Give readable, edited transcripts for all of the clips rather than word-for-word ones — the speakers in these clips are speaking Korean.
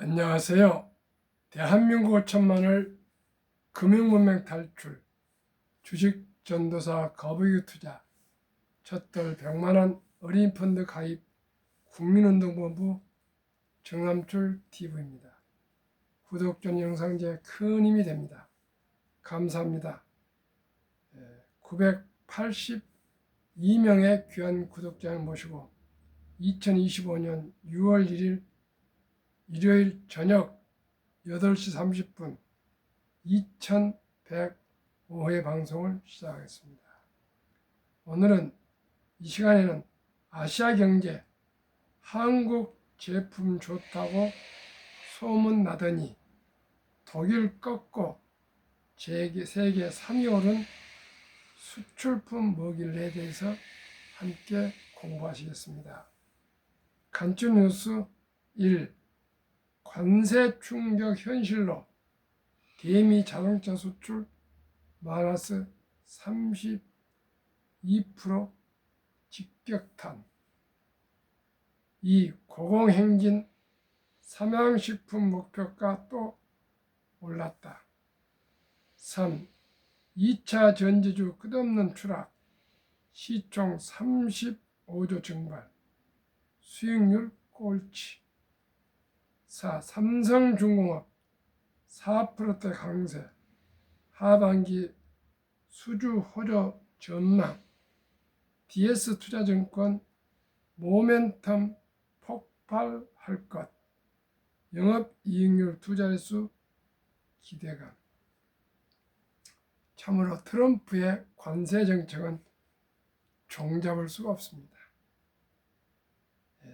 안녕하세요. 대한민국 천만을 금융문맹 탈출, 주식 전도사 거북이 투자, 첫돌 100만원 어린이 펀드 가입 국민운동본부 정남출 TV입니다. 구독 전 영상제 큰 힘이 됩니다. 감사합니다. 982명의 귀한 구독자를 모시고 2025년 6월 1일 일요일 저녁 8시 30분 2105회 방송을 시작하겠습니다. 오늘은 이 시간에는 아시아경제 한국 제품 좋다고 소문 나더니 독일 꺾고 세계 3위 오른 수출품 뭐길래에 대해서 함께 공부하시겠습니다. 간추 뉴스 1. 관세 충격 현실로 대미 자동차 수출 마이너스 32% 직격탄. 2. 고공행진 삼양식품 목표가 또 올랐다. 3. 2차 전지주 끝없는 추락, 시총 35조 증발, 수익률 꼴찌. 4. 삼성중공업 4%대 강세, 하반기 수주 호조 전망, DS투자증권 모멘텀 폭발할 것, 영업이익률 두 자릿수 기대감. 참으로 트럼프의 관세 정책은 종잡을 수가 없습니다.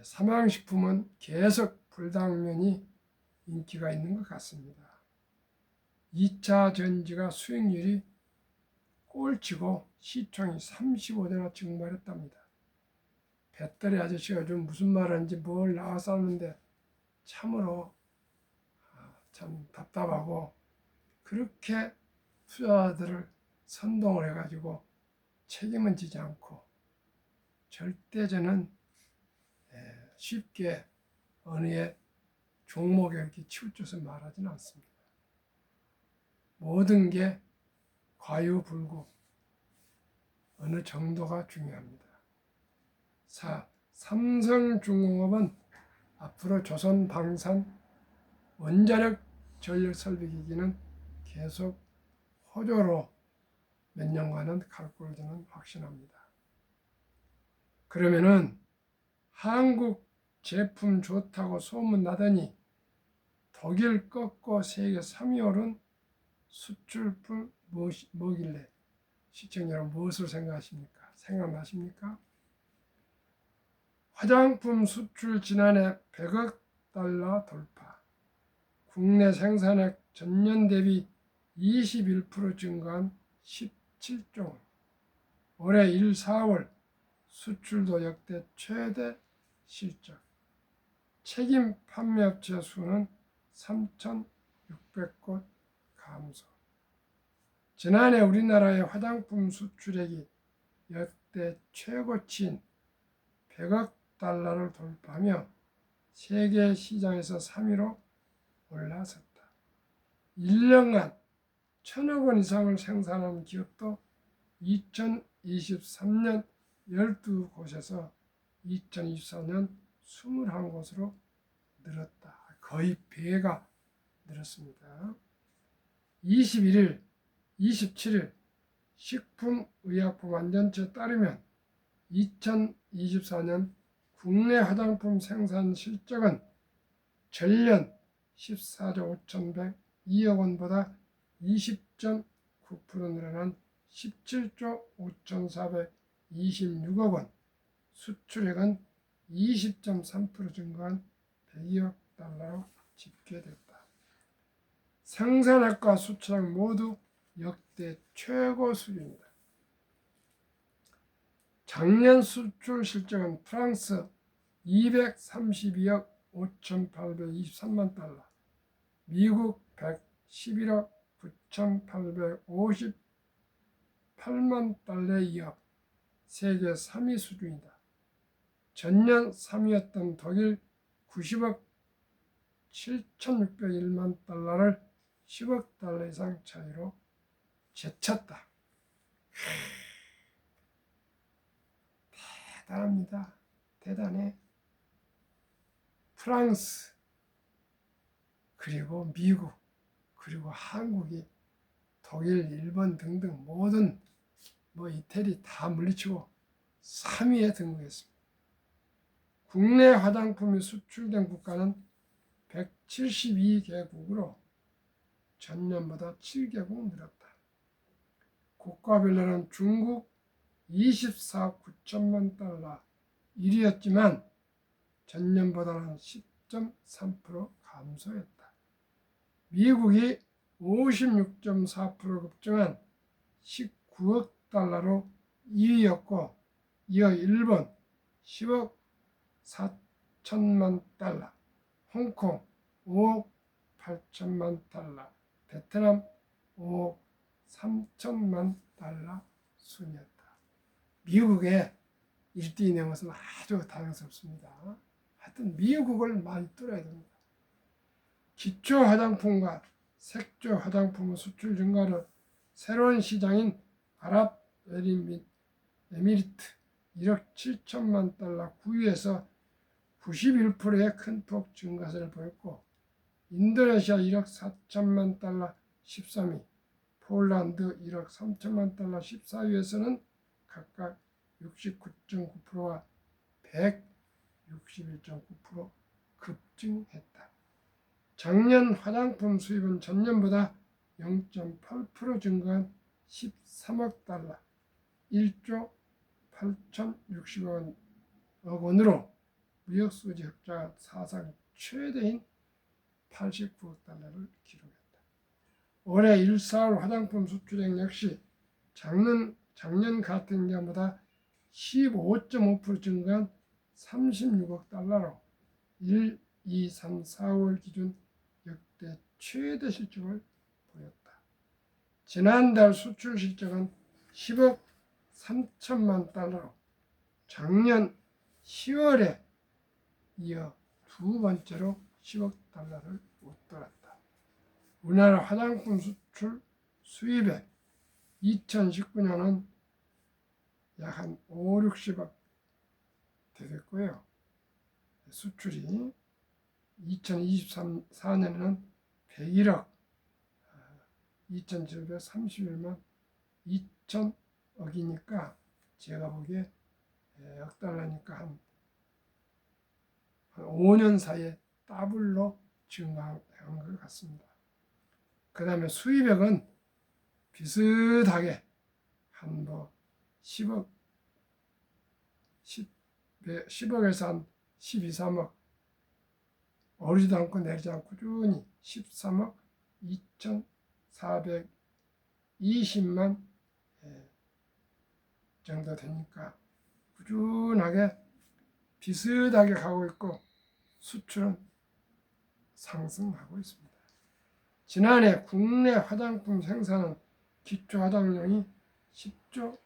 삼양식품은 계속 불당면이 인기가 있는 것 같습니다. 2차 전지가 수익률이 꼴찌고 시총이 35대나 증발했답니다. 배터리 아저씨가 좀 무슨 말하는지 뭘 나와서 하는데 참으로 참 답답하고, 그렇게 투자자들을 선동을 해가지고 책임은 지지 않고 절대 저는 쉽게 어느 종목에 이렇게 치우쳐서 말하지는 않습니다. 모든 게 과유불급, 어느 정도가 중요합니다. 4. 삼성중공업은 앞으로 조선 방산 원자력 전력 설비기기는 계속 호조로 몇 년간은 갈 걸로 저는 확신합니다. 그러면은 한국 제품 좋다고 소문나더니 독일 꺾고 세계 3위 오른 수출품 뭐길래 시청자 여러분 무엇을 생각하십니까? 생각나십니까? 화장품 수출 지난해 100억 달러 돌파, 국내 생산액 전년 대비 21% 증가한 17조 원, 올해 1, 4월 수출도 역대 최대 실적, 책임 판매업체 수는 3,600곳 감소. 지난해 우리나라의 화장품 수출액이 역대 최고치인 100억 달러를 돌파하며 세계 시장에서 3위로 올라섰다. 1년간 1,000억 원 이상을 생산하는 기업도 2023년 12곳에서 2024년 21곳으로 늘었다. 거의 배가 늘었습니다. 21일, 27일 식품의약품안전처에 따르면 2024년 국내 화장품 생산 실적은 전년 14조 5,102억 원보다 20.9% 늘어난 17조 5,426억 원, 수출액은 20.3% 증가한 102억 달러로 집계됐다. 생산액과 수출액 모두 역대 최고 수준이다. 작년 수출 실적은 프랑스 232억 5,823만 달러, 미국 111억 9,858만 달러에 이어 세계 3위 수준이다. 전년 3위였던 독일 90억 7,601만 달러를 10억 달러 이상 차이로 제쳤다. 대단합니다. 대단해. 프랑스, 그리고 미국, 그리고 한국이 독일, 일본 등등 모든 이태리 다 물리치고 3위에 등극했습니다. 국내 화장품이 수출된 국가는 172개국으로 전년보다 7개국 늘었다. 국가별로는 중국 24억 9천만 달러 1위였지만 전년보다는 10.3% 감소했다. 미국이 56.4% 급증한 19억 달러로 2위였고, 이어 일본 10억 4천만 달러, 홍콩 5억 8천만 달러, 베트남 5억 3천만 달러 순이었다. 미국의 1등이 된 것은 아주 다행스럽습니다. 하여튼 미국을 많이 뚫어야 됩니다. 기초 화장품과 색조 화장품 수출 증가로 새로운 시장인 아랍에미리트 1억 7천만 달러 9위에서 91%의 큰 폭 증가세를 보였고, 인도네시아 1억 4천만 달러 13위, 폴란드 1억 3천만 달러 14위에서는 각각 69.9%와 161.9% 급증했다. 작년 화장품 수입은 전년보다 0.8% 증가한 13억 달러, 1조 8,060억 원으로 무역수지 흑자가 사상 최대인 89억 달러를 기록했다. 올해 1, 4월 화장품 수출액 역시 작년 같은 기간보다 15.5% 증가한 36억 달러로 1, 2, 3, 4월 기준 역대 최대 실적을 보였다. 지난달 수출 실적은 10억 3천만 달러로 작년 10월에 이어 두 번째로 10억 달러를 웃돌았다. 우리나라 화장품 수출 수입액 2019년은 약 한 5, 60억 되겠고요. 수출이 2024년에는 101억 2,731만 2천억이니까 제가 보기에 억 달러니까 한 5년 사이에 더블로 증가한 것 같습니다. 그 다음에 수입액은 비슷하게 한 10억에서 한 12, 3억 오르지도 않고 내리지 않고 꾸준히 13억 2,420만 정도 되니까 꾸준하게 비슷하게 가고 있고 수출은 상승하고 있습니다. 지난해 국내 화장품 생산은 기초 화장용이 10조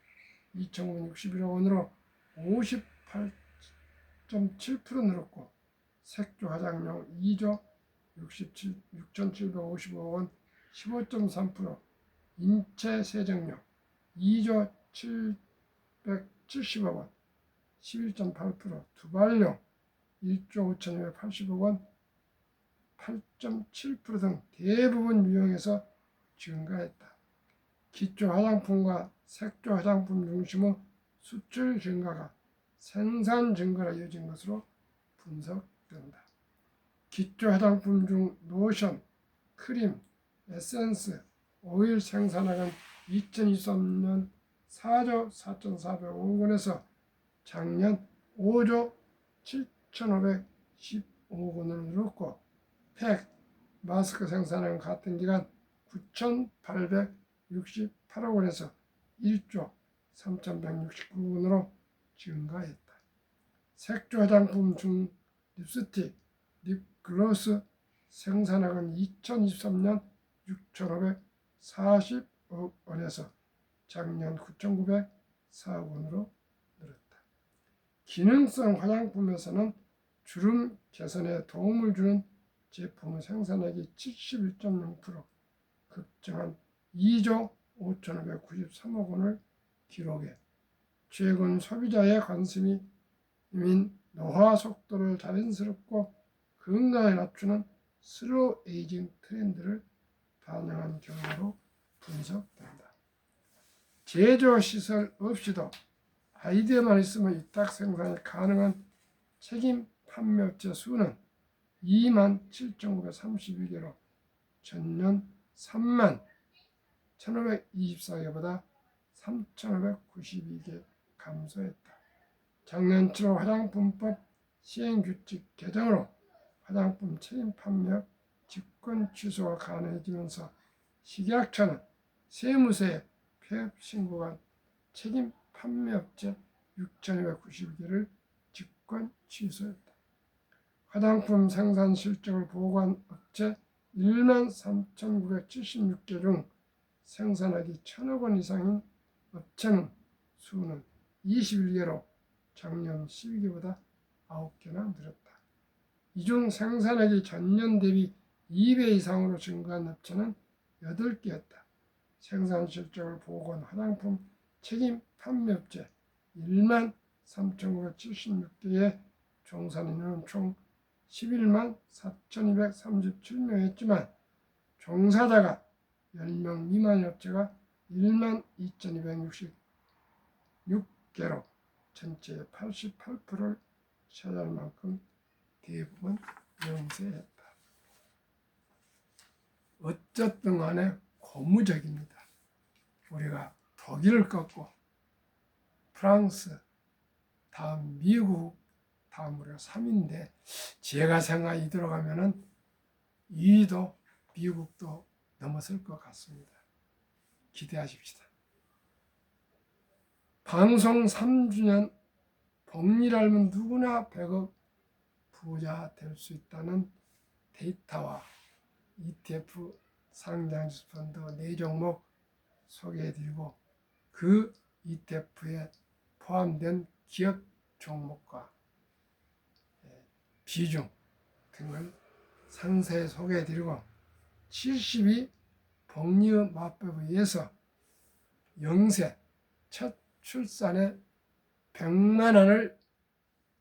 2,961억 원으로 58.7% 늘었고, 색조 화장용 2조 6,755억 원 15.3%, 인체 세정용 2조 770억 원 11.8%, 두발용 1조 5,280억 원 8.7% 등 대부분 유형에서 증가했다. 기초 화장품과 색조 화장품 중심의 수출 증가가 생산 증가로 이어진 것으로 분석된다. 기초 화장품 중 로션, 크림, 에센스, 오일 생산량은 2023년 4조 4,405억 원에서 작년 5조 7,515억 원으로 늘었고, 팩, 마스크 생산량은 같은 기간 9,868억 원에서 1조 3,169억 원으로 증가했다. 색조 화장품 중 립스틱, 립글로스 생산량은 2023년 6,540억 원에서 작년 9,904억 원으로 늘었다. 기능성 화장품에서는 주름 개선에 도움을 주는 제품 생산액이 71.0% 급증한 2조 5,593억 원을 기록해 최근 소비자의 관심이 이민 노화 속도를 자연스럽고 건강에 낮추는 슬로우 에이징 트렌드를 반영한 결과로 분석된다. 제조시설 없이도 아이디어만 있으면 위탁 생산이 가능한 책임 판매업체 수는 27,932개로 전년 3만 1,524개보다 3,592개 감소했다. 작년 7월 화장품법 시행규칙 개정으로 화장품 책임 판매업 직권 취소가 가능해지면서 식약처는 세무서에 폐업 신고한 책임 판매업체 6,290개를 직권 취소했다. 화장품 생산 실적을 보고한 업체 13,976개 중 생산액이 1,000억 원 이상인 업체는 수는 21개로 작년 12개보다 9개나 늘었다. 이 중 생산액이 전년 대비 2배 이상으로 증가한 업체는 8개였다. 생산 실적을 보고한 화장품 책임 판매업체 13,976개의 종사인은 총 11만 4,237명이었지만 종사자가 10명 미만의 업체가 1만 2,266개로 전체의 88%를 차지할 만큼 대부분 영세했다. 어쨌든 간에 고무적입니다. 우리가 독일을 꺾고 프랑스, 다음 미국, 다음 우리가 3위인데 제가 생각이 들어가면은 2위도 미국도 넘어설 것 같습니다. 기대하십시다. 방송 3주년 복리를 알면 누구나 100억 부자 될 수 있다는 데이터와 ETF 상장주 펀드 4종목 소개해드리고 그 ETF에 포함된 기업 종목과 비중 등을 상세히 소개해드리고 72 복리의 마법에 의해서 영세 첫 출산에 100만 원을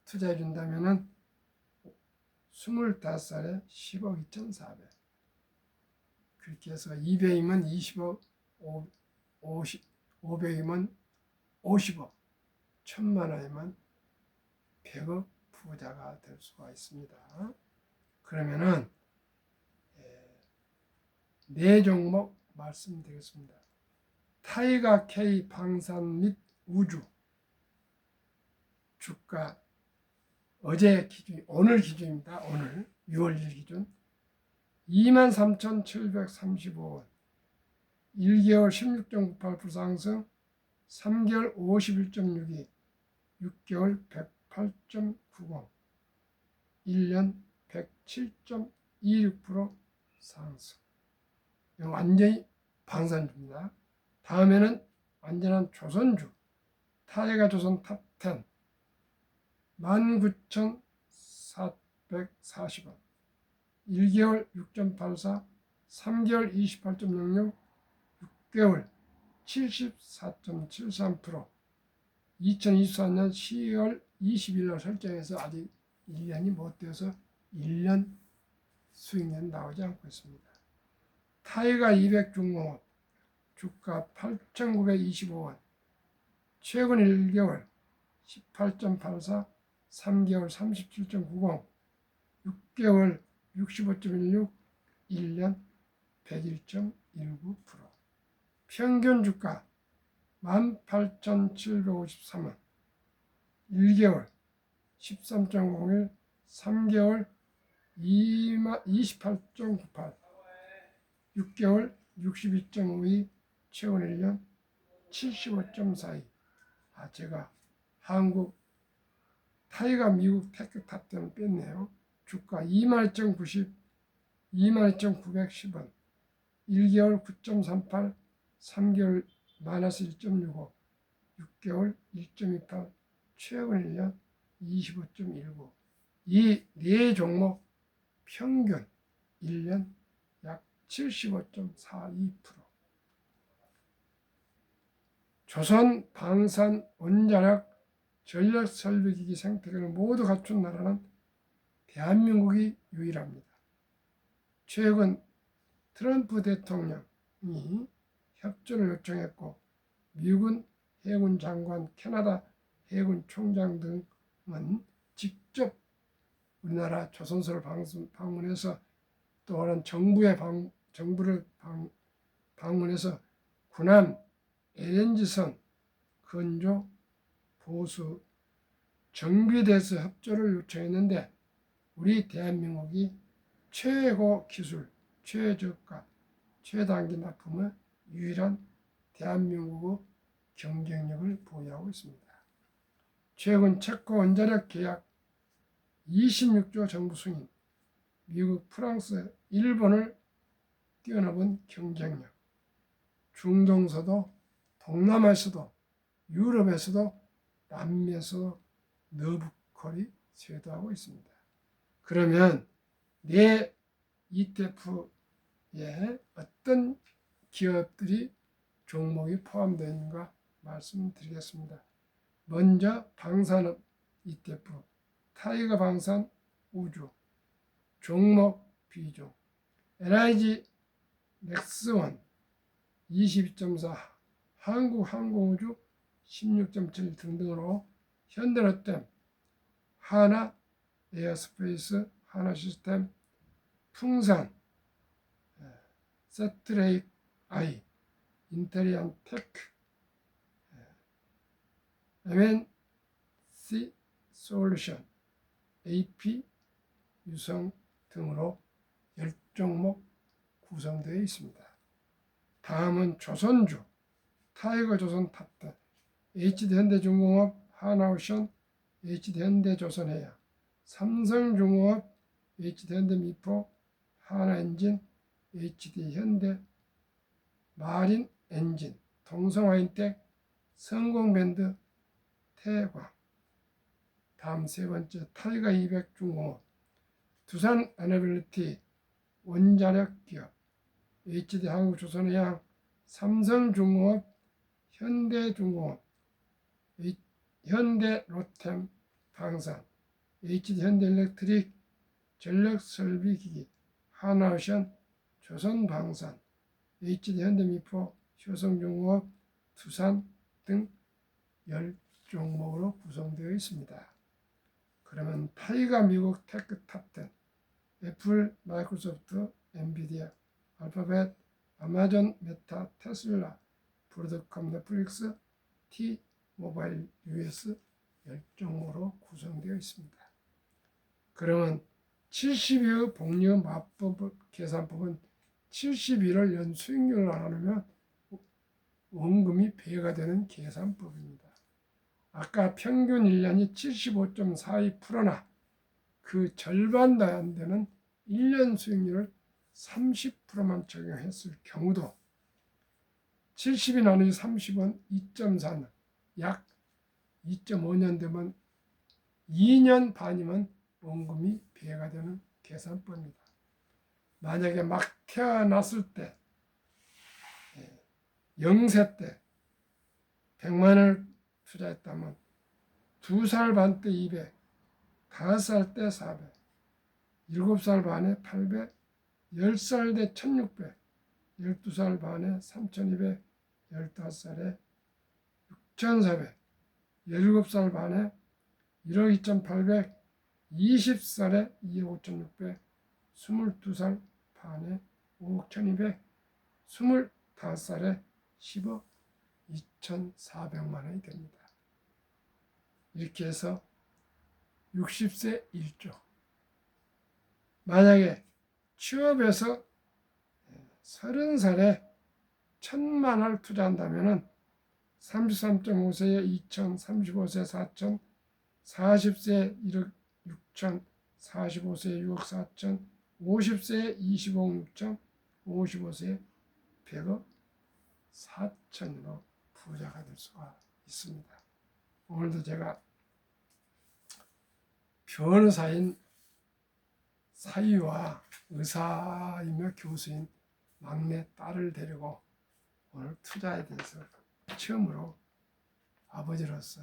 투자해 준다면 25살에 10억 2,400 그렇게 해서 200이면 20억 500이면 50억 1,000만 원이면 100억 부자가 될 수가 있습니다. 그러면은 4종목 말씀드리겠습니다. 타이가 K 방산 및 우주 주가 어제 기준, 오늘 기준입니다. 오늘 6월 1일 기준 23,735원 1개월 16.98% 상승 3개월 51.62 6개월 108.90 1년 107.26% 상승. 완전히 방산주입니다. 다음에는 완전한 조선주 타이가 조선 탑10 19,440원 1개월 6.84 3개월 28.06 6개월 74.73% 2024년 10월 20일 날 설정해서 아직 1년이 못 되어서 1년 수익률 나오지 않고 있습니다. 타이가 200중공업 주가 8,925원 최근 1개월 18.84 3개월 37.90 6개월 65.16 1년 101.19% 평균 주가 18,753원 1개월 13.01 3개월 28.98 6개월 62.52 최근 1년 75.42 제가 한국 타이가 미국 테크 탑10을 뺐네요. 주가 21,090 22,910원 1개월 9.38 3개월 마이너스 1.65 6개월 1.28 최근 1년 25.19 이 4종목 평균 1년 약 75.42%. 조선 방산 원자력 전력설비기기 생태계를 모두 갖춘 나라는 대한민국이 유일합니다. 최근 트럼프 대통령이 협조를 요청했고 미국은 해군 장관, 캐나다 해군 총장 등은 직접 우리나라 조선소를 방문해서 또한 정부를 방문해서 군함, LNG선, 건조, 보수, 정비에 대해서 협조를 요청했는데 우리 대한민국이 최고 기술, 최저가, 최단기 납품의 유일한 대한민국의 경쟁력을 보유하고 있습니다. 최근 체코 원자력 계약 26조 정부 승인, 미국, 프랑스, 일본을 뛰어넘은 경쟁력, 중동서도, 동남아에서도, 유럽에서도, 남미에서도 너부콜이 쇄도하고 있습니다. 그러면 내 ETF에 어떤 기업들이 종목이 포함되어 있는가 말씀드리겠습니다. 먼저 방산업 ETF, 타이거 방산 우주, 종목 비중, NIG 넥스원 22.4, 한국항공우주 16.7 등등으로 현대로템, 하나 에어스페이스, 하나시스템, 풍산, 세트레이크 아이, 인테리안 테크, MNC 솔루션, AP 유성 등으로 10종목 구성되어 있습니다. 다음은 조선주, 타이거 조선 탑10, HD현대중공업, 하나오션, HD현대조선해양, 삼성중공업, HD현대미포, 하나엔진, HD현대 마린엔진, 동성화인텍, 성공밴드, 태광. 다음 세 번째 타이거 200 중공업, 두산 에너빌리티, 원자력 기업, HD한국조선해양, 삼성중공업, 현대중공업, 현대로템 방산, HD현대일렉트릭, 전력설비기기, 하나오션, 조선방산, HD현대미포, 효성중공업, 두산 등 10종목으로 구성되어 있습니다. 그러면 타이거 미국 테크 탑10, 애플, 마이크로소프트, 엔비디아, 알파벳, 아마존, 메타, 테슬라, 브로드컴, 넷플릭스, T 모바일 US 10종목으로 구성되어 있습니다. 그러면 72의 복리의 맞법 계산법은 71을 연 수익률을 안 하면 원금이 배가 되는 계산법입니다. 아까 평균 1년이 75.42%나 그 절반도 안 되는 1년 수익률을 30%만 적용했을 경우도 70이 나누기 30은 2.4년, 약 2.5년 되면 2년 반이면 원금이 배가 되는 계산법입니다. 만약에 막 태어났을 때 0세 때 100만 원을 투자했다면 2살 반 때 200, 5살 때 400, 7살 반에 800, 10살 때 1600, 12살 반에 3200, 15살에 6400, 17살 반에 1억 2800, 20살에 2억 5600, 22살 반에 5억 1200, 25살에 10억 2400만 원이 됩니다. 이렇게 해서 60세 1조. 만약에 취업해서 30살에 1000만 원을 투자한다면 33.5세에 2000, 35세 4000, 40세에 1억 6천, 45세에 6억 4천, 50세에 20억 6천, 55세에 100억 4천으로 부자가 될 수가 있습니다. 오늘도 제가 변호사인 사위와 의사이며 교수인 막내 딸을 데리고 오늘 투자에 대해서 처음으로 아버지로서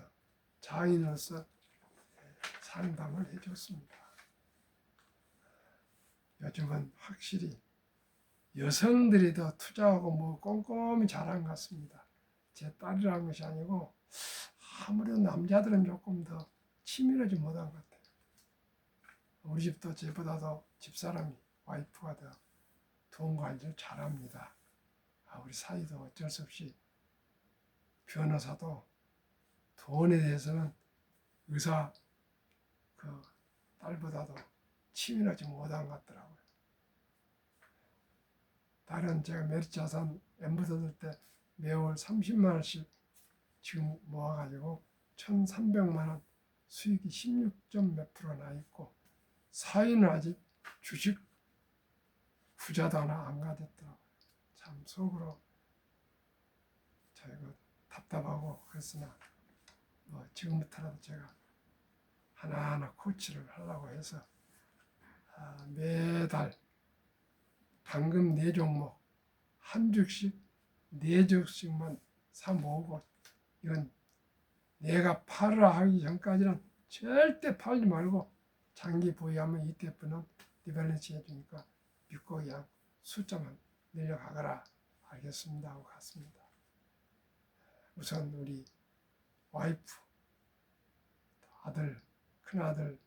장인으로서 상담을 해줬습니다. 요즘은 확실히 여성들이 더 투자하고 뭐 꼼꼼히 잘한 것 같습니다. 제 딸이라는 것이 아니고 아무래도 남자들은 조금 더 치밀하지 못한 것 같아요. 우리 집도 저보다도 집사람이 와이프가 더 돈 관리를 잘합니다. 우리 사이도 어쩔 수 없이 변호사도 돈에 대해서는 의사 그 딸보다도 치밀하지 못한 것 같더라고요. 다른 제가 메리츠자산 엠부터 들 때 매월 30만 원씩 지금 모아가지고 1,300만 원 수익이 16점 몇 프로 나 있고 사위는 아직 주식 부자도 하나 안 가졌더라고요. 참 속으로 저희가 답답하고 그랬으나 뭐 지금부터라도 제가 하나하나 코치를 하려고 해서 매달 방금 4종목 한 주씩 4주씩만 사 모으고 이건 내가 팔으라 하기 전까지는 절대 팔지 말고 장기 보유하면 ETF는 리밸런스 해주니까 믿고 그냥 숫자만 늘려가거라. 알겠습니다 하고 갔습니다. 우선 우리 와이프, 아들, 큰아들,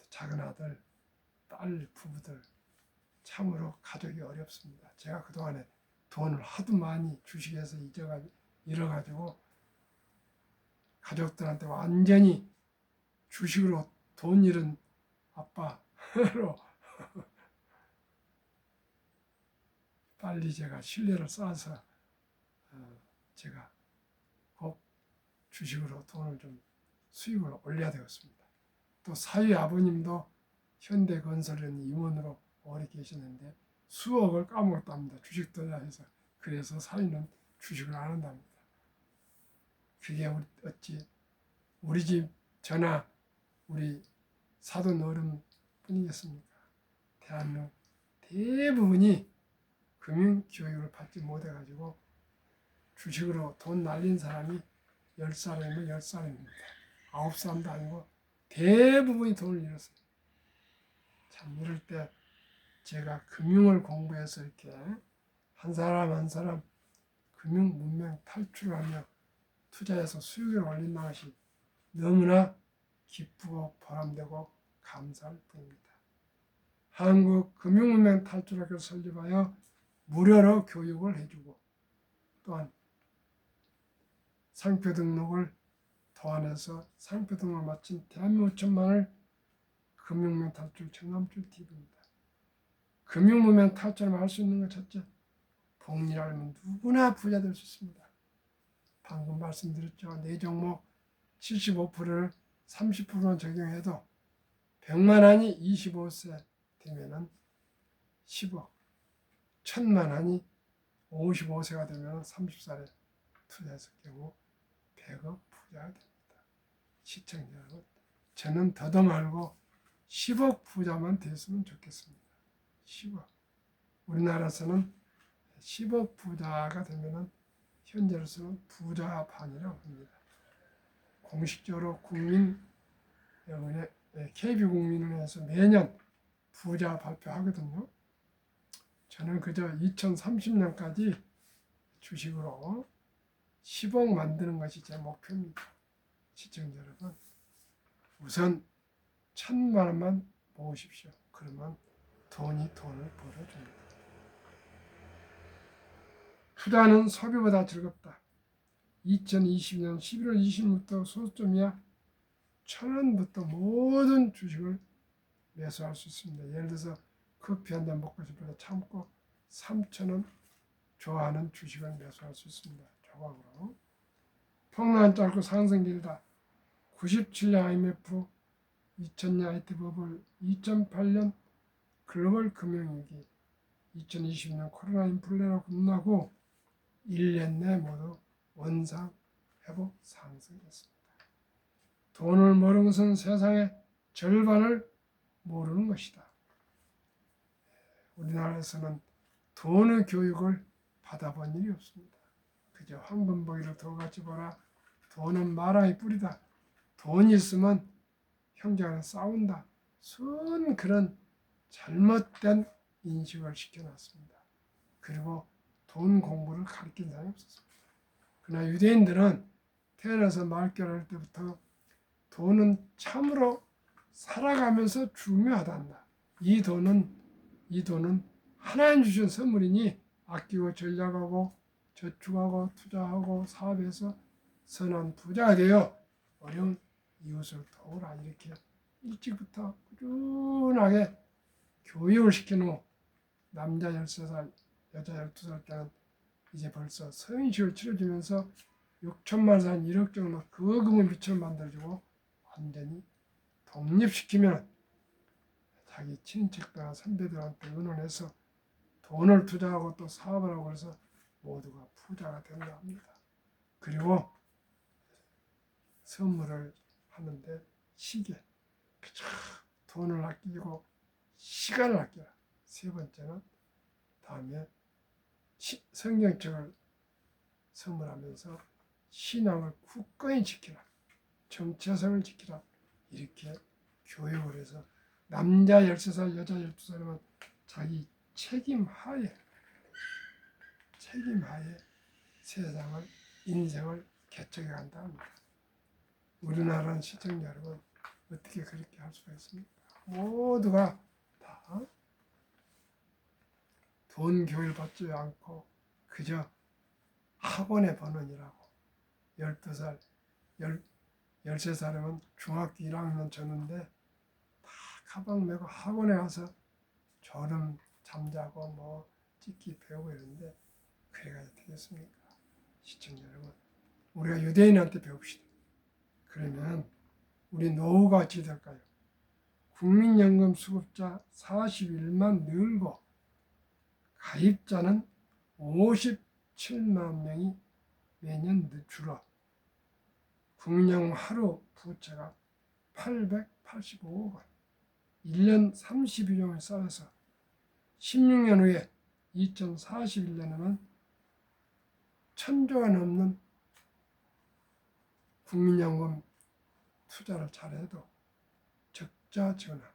작은아들, 딸 부부들 참으로 가족이 어렵습니다. 제가 그동안에 돈을 하도 많이 주식에서 잃어가지고 가족들한테 완전히 주식으로 돈 잃은 아빠로 빨리 제가 신뢰를 쌓아서 제가 꼭 주식으로 돈을 좀 수익을 올려야 되겠습니다. 또 사위 아버님도 현대건설은 임원으로 오래 계시는데 수억을 까먹었답니다. 주식 투자해서. 그래서 사위는 주식을 안 한답니다. 그게 어찌 우리 집 저나 우리 사돈 어른 뿐이겠습니까? 대한민국 대부분이 금융교육을 받지 못해가지고 주식으로 돈 날린 사람이 10살이면 10살입니다. 9살도 아니고 대부분이 돈을 잃었어요. 참 이럴 때 제가 금융을 공부해서 이렇게 한 사람 한 사람 금융 문명 탈출하며 투자해서 수익을 올린다는 것이 너무나 기쁘고 보람되고 감사할 뿐입니다. 한국 금융문명 탈출학교를 설립하여 무료로 교육을 해주고 또한 상표 등록을 도안해서 상표 등록을 마친 대한민국 천만을 금융문명 탈출 청남줄 TV입니다. 금융문명 탈출을 할 수 있는 것 첫째, 복리라면 누구나 부자 될 수 있습니다. 방금 말씀드렸죠. 4종목 75%를 30%만 적용해도 100만 원이 25세 되면은 10억, 1000만 원이 55세가 되면 30살에 투자했을 경우 100억 부자가 됩니다. 시청자 여러분, 저는 더도 말고 10억 부자만 됐으면 좋겠습니다. 10억. 우리나라에서는 10억 부자가 되면은 현재로서는 부자반이라고 합니다. 공식적으로 KB국민은행에서 매년 부자 발표하거든요. 저는 그저 2030년까지 주식으로 10억 만드는 것이 제 목표입니다. 시청자 여러분, 우선 1,000만 원만 모으십시오. 그러면 돈이 돈을 벌어줍니다. 투자는 소비보다 즐겁다. 2020년 11월 20일부터 소수점이야 1,000원부터 모든 주식을 매수할 수 있습니다. 예를 들어서 커피 한 잔 먹고 싶어서 참고 3,000원 좋아하는 주식을 매수할 수 있습니다. 조각으로. 평란 짧고 상승 길다. 97년 IMF, 2000년 IT 버블, 2008년 글로벌 금융위기, 2020년 코로나 인플레가 끝나고 1년 내 모두 원상 회복 상승했습니다. 돈을 모르는 것은 세상의 절반을 모르는 것이다. 우리나라에서는 돈의 교육을 받아본 일이 없습니다. 그저 황금보기를 돈같이 보라. 돈은 마랑의 뿌리다. 돈이 있으면 형제간에 싸운다. 순 그런 잘못된 인식을 시켜놨습니다. 그리고 돈 공부를 가르친 사람이 없었습니다. 그러나 유대인들은 태어나서 말결할 때부터 돈은 참으로 살아가면서 중요하단다. 이 돈은 하나님 주신 선물이니 아끼고 전략하고 저축하고 투자하고 사업해서 선한 부자가 되어 어려운 이웃을 도우라. 이렇게 일찍부터 꾸준하게 교육을 시켜놓은 남자 13살, 여자 12살 때는 이제 벌써 서인식을 치러주면서 6천만 산 1억 정도 그 금을 미처 만들어주고 완전히 독립시키면 자기 친척들과 선배들한테 의논해서 돈을 투자하고 또 사업을 하고 해서 모두가 부자가 된다 합니다. 그리고 선물을 하는데 시계, 돈을 아끼고 시간을 아껴라. 세 번째는 다음에 성경책을 선물하면서 신앙을 굳건히 지키라. 정체성을 지키라. 이렇게 교육을 해서 남자 13살, 여자 12살이면 자기 책임하에 세상을, 인생을 개척해 간다 합니다. 우리나라는 시청자 여러분, 어떻게 그렇게 할 수가 있습니까? 모두가 다 돈 교육을 받지 않고 그저 학원에 번원이라고 12살, 13살이면 중학교 1학년 쳤는데 다 가방 메고 학원에 가서 졸음 잠자고 뭐 찍기 배우고 이러는데 그래가 되겠습니까? 시청자 여러분, 우리가 유대인한테 배웁시다. 그러면 우리 노후가 어찌 될까요? 국민연금 수급자 41만 늘고 가입자는 57만 명이 매년 줄어 국민연금 하루 부채가 885억 원, 1년 32종을 쌓여서 16년 후에 2041년에는 1,000조가 넘는 국민연금 투자를 잘해도 적자 전환,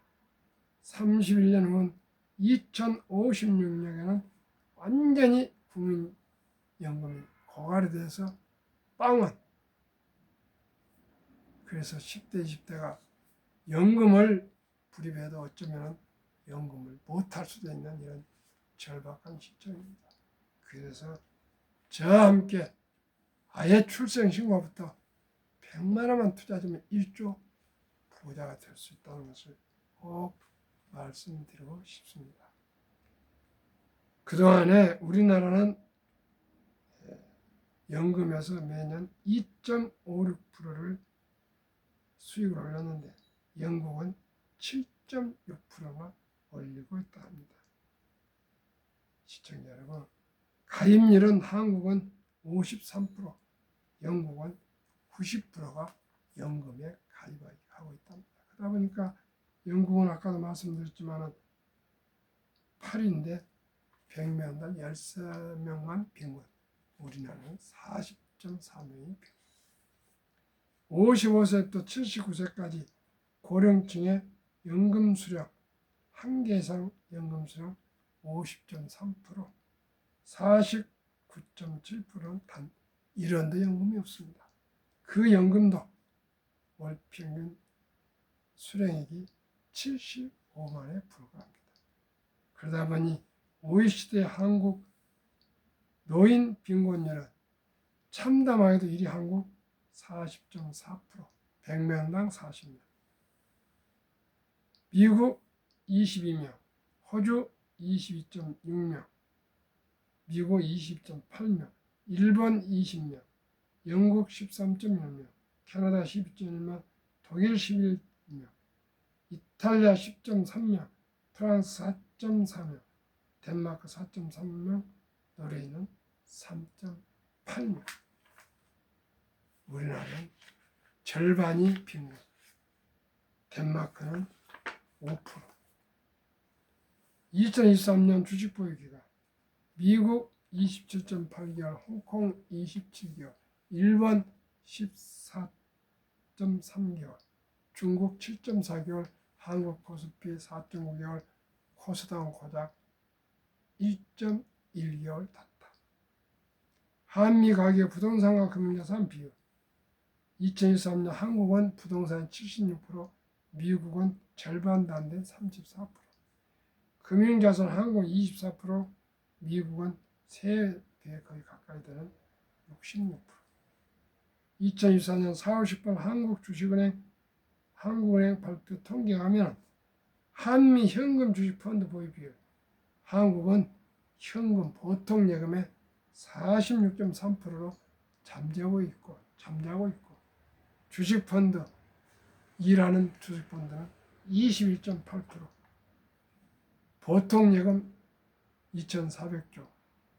31년 후는 2056년에는 완전히 국민연금이 고갈이 돼서 빵원. 그래서 10대, 20대가 연금을 불입해도 어쩌면 연금을 못할 수도 있는 이런 절박한 시점입니다. 그래서 저와 함께 아예 출생신고부터 100만 원만 투자하면 1조 부자가 될 수 있다는 것을 꼭 말씀드리고 싶습니다. 그동안에 우리나라는 연금에서 매년 2.56%를 수익을 올렸는데 영국은 7.6%만 올리고 있다 합니다. 시청자 여러분, 가입률은 한국은 53%, 영국은 90%가 연금에 가입하고 있답니다. 그러다 보니까 영국은 아까도 말씀드렸지만 8인데 100명당 13명만 빈곤, 우리나라는 40.4명이 빈곤. 55세부터 79세까지 고령층의 연금 수령, 한 개 이상 연금 수령 50.3%, 49.7%는 단 1원도 연금이 없습니다. 그 연금도 월 평균 수령액이 75만 원에 불과합니다. 그러다 보니 OECD 한국 노인 빈곤율은 참담하게도 1위 한국 40.4%, 100명당 40명, 미국 22명, 호주 22.6명, 미국 20.8명, 일본 20명, 영국 13.1명, 캐나다 12.1명, 독일 11명, 이탈리아 10.3명, 프랑스 4.4명, 덴마크 4.3명, 노르웨이는 3.8명. 우리나라는 절반이 빈곤, 덴마크는 5%. 2023년 주식 보유 기간 미국 27.8개월, 홍콩 27개월, 일본 14.3개월, 중국 7.4개월, 한국 코스피 4.5개월, 코스닥은 고작 1.1개월 탔다. 한미 가계 부동산과 금융자산 비율 2023년 한국은 부동산 76%, 미국은 절반도 안 된 34%, 금융자산 한국은 24%, 미국은 3배 거의 가까이 되는 66%. 2024년 4월 10일 한국은행 발표 통계하면 한미 현금 주식 펀드 보유 비율 한국은 현금 보통 예금의 46.3%로 잠자고 있고 주식 펀드 일하는 주식 펀드는 21.8%, 보통 예금 2,400조,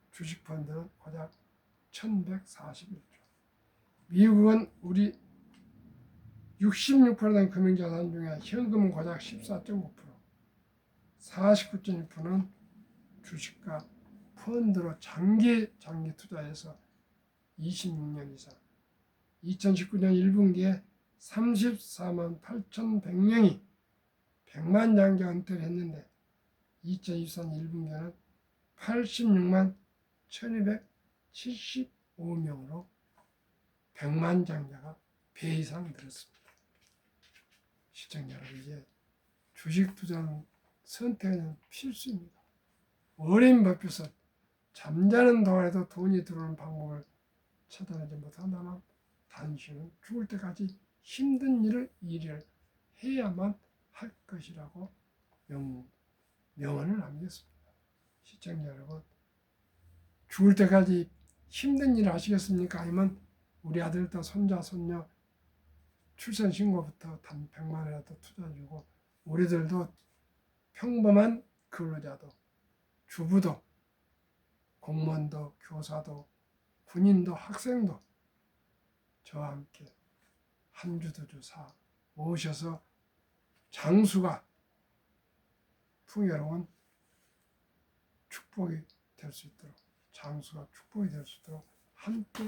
주식 펀드는 고작 1,141조. 미국은 우리 66%된 금융자산 중에 현금은 고작 14.5%, 49.1%는 주식과 펀드로 장기 투자해서 26년 이상. 2019년 1분기에 34만 8,100명이 100만 장기 은퇴를 했는데 2023년 1분기에는 86만 1,275명으로 100만 장자가 배 이상 늘었습니다. 시청자 여러분, 이제 주식 투자는 선택은 필수입니다. 워렌 버핏은 잠자는 동안에도 돈이 들어오는 방법을 찾아내지 못한다면 당신은 죽을 때까지 힘든 일을 해야만 할 것이라고 명언을 남겼습니다. 시청자 여러분, 죽을 때까지 힘든 일을 하시겠습니까? 아니면 우리 아들도 손자 손녀 출산 신고부터 단 100만 원이라도 투자해주고, 우리들도 평범한 근로자도 주부도 공무원도 교사도 군인도 학생도 저와 함께 한 주도 주사 모셔서 장수가 풍요로운 축복이 될 수 있도록, 장수가 축복이 될 수 있도록 함께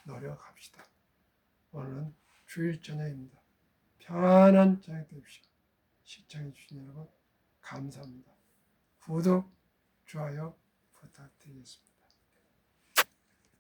노력합시다. 오늘은 주일 저녁입니다. 평안한 저녁 되십시오. 시청해 주신 여러분 감사합니다. 구독, 좋아요 부탁드리겠습니다.